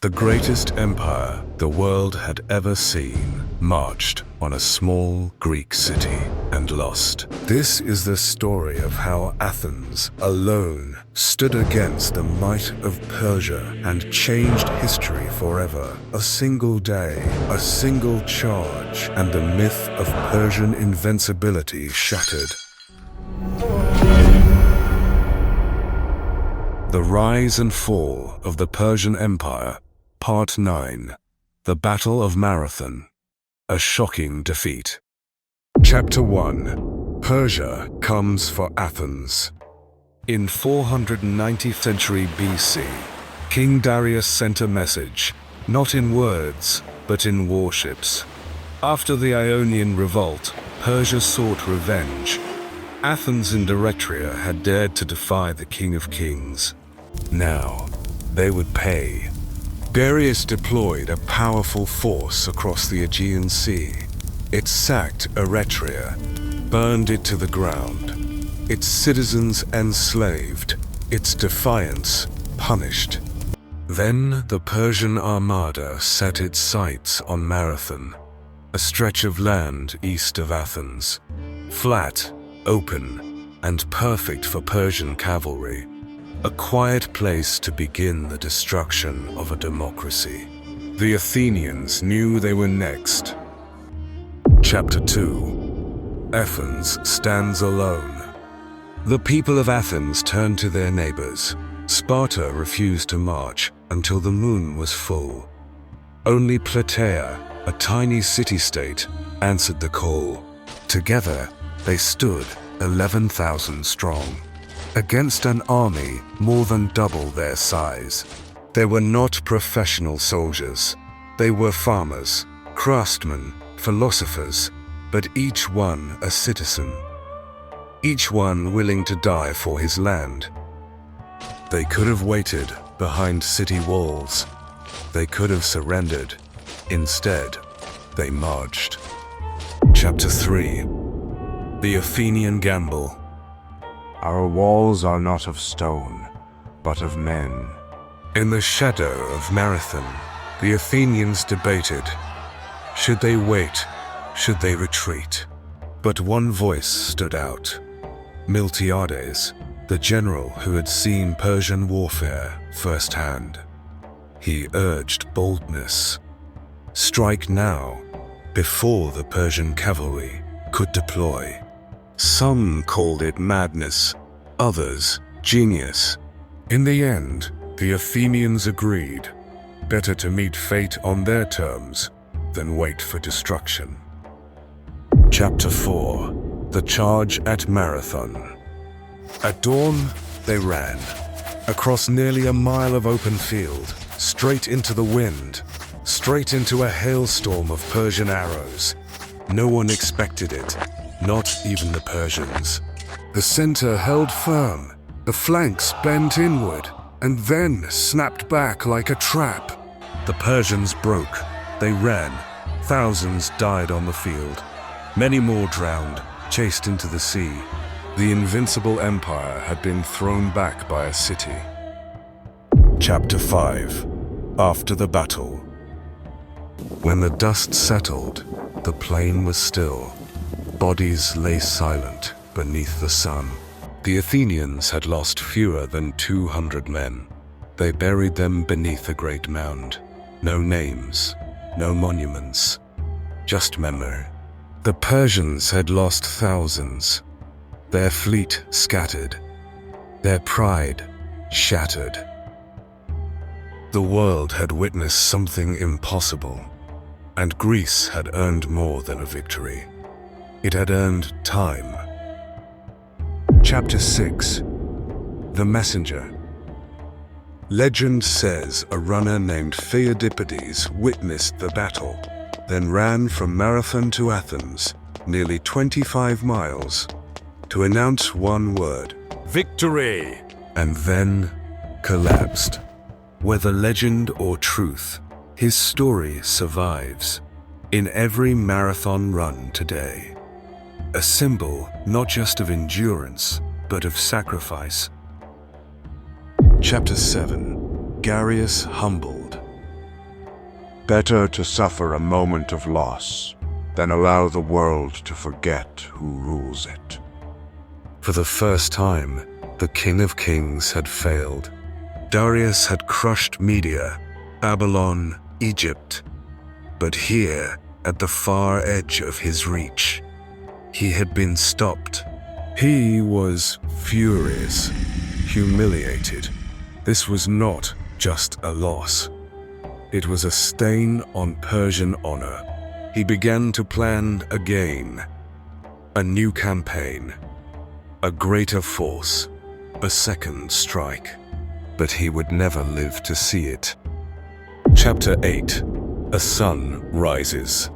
The greatest empire the world had ever seen marched on a small Greek city and lost. This is the story of how Athens alone stood against the might of Persia and changed history forever. A single day, a single charge, and the myth of Persian invincibility shattered. The Rise and Fall of the Persian Empire, Part 9. The Battle of Marathon. A Shocking Defeat. Chapter 1. Persia comes for Athens. In 490th century BC, King Darius sent a message, not in words, but in warships. After the Ionian revolt, Persia sought revenge. Athens in Eretria had dared to defy the King of Kings. Now, they would pay. Darius deployed a powerful force across the Aegean Sea. It sacked Eretria, burned it to the ground, its citizens enslaved, its defiance punished. Then the Persian armada set its sights on Marathon, a stretch of land east of Athens, flat, open, and perfect for Persian cavalry. A quiet place to begin the destruction of a democracy. The Athenians knew they were next. Chapter 2. Athens stands alone. The people of Athens turned to their neighbors. Sparta refused to march until the moon was full. Only Plataea, a tiny city-state, answered the call. Together, they stood 11,000 strong. Against an army more than double their size. They were not professional soldiers. They were farmers, craftsmen, philosophers, but each one a citizen. Each one willing to die for his land. They could have waited behind city walls. They could have surrendered. Instead, they marched. Chapter 3. The Athenian Gamble. Our walls are not of stone, but of men. In the shadow of Marathon, the Athenians debated. Should they wait? Should they retreat? But one voice stood out. Miltiades, the general who had seen Persian warfare firsthand. He urged boldness. Strike now, before the Persian cavalry could deploy. Some called it madness, others genius. In the end, the Athenians agreed. Better to meet fate on their terms than wait for destruction. Chapter 4. The Charge at Marathon. At dawn, they ran. Across nearly a mile of open field, straight into the wind, straight into a hailstorm of Persian arrows. No one expected it. Not even the Persians. The center held firm, the flanks bent inward, and then snapped back like a trap. The Persians broke. They ran. Thousands died on the field. Many more drowned, chased into the sea. The invincible empire had been thrown back by a city. Chapter 5. After the battle. When the dust settled, the plain was still. Bodies lay silent beneath the sun. The Athenians had lost fewer than 200 men. They buried them beneath a great mound. No names, no monuments, just memory. The Persians had lost thousands. Their fleet scattered. Their pride shattered. The world had witnessed something impossible, and Greece had earned more than a victory. It had earned time. Chapter 6. The Messenger. Legend says a runner named Pheidippides witnessed the battle, then ran from Marathon to Athens, nearly 25 miles, to announce one word: victory! And then collapsed. Whether legend or truth, his story survives in every marathon run today. A symbol not just of endurance, but of sacrifice. Chapter 7. Darius humbled. Better to suffer a moment of loss than allow the world to forget who rules it. For the first time, the King of Kings had failed. Darius had crushed Media, Babylon, Egypt. But here, at the far edge of his reach, he had been stopped. He was furious, humiliated. This was not just a loss. It was a stain on Persian honor. He began to plan again. A new campaign. A greater force. A second strike. But he would never live to see it. Chapter 8. A sun rises.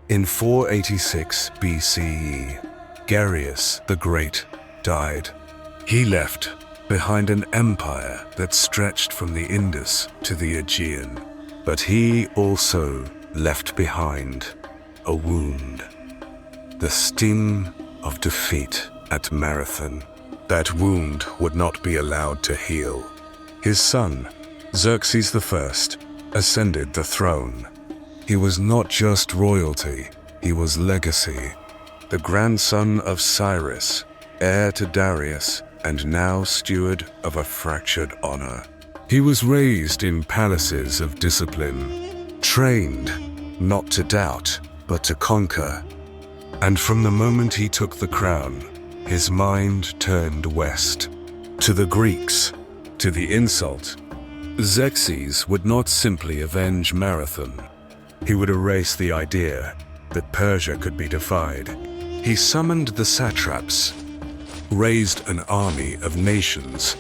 In 486 BCE, Darius the Great died. He left behind an empire that stretched from the Indus to the Aegean. But he also left behind a wound. The sting of defeat at Marathon. That wound would not be allowed to heal. His son, Xerxes I, ascended the throne. He was not just royalty, he was legacy. The grandson of Cyrus, heir to Darius, and now steward of a fractured honor. He was raised in palaces of discipline, trained not to doubt, but to conquer. And from the moment he took the crown, his mind turned west, to the Greeks, to the insult. Xerxes would not simply avenge Marathon. He would erase the idea that Persia could be defied. He summoned the satraps, raised an army of nations,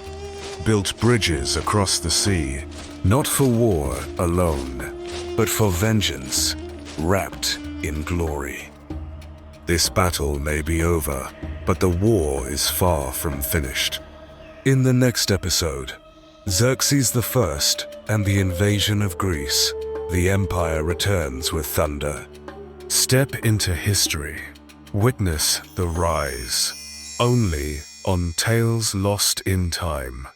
built bridges across the sea, not for war alone, but for vengeance, wrapped in glory. This battle may be over, but the war is far from finished. In the next episode, Xerxes I and the invasion of Greece, the empire returns with thunder. Step into history. Witness the rise. Only on Tales Lost in Time.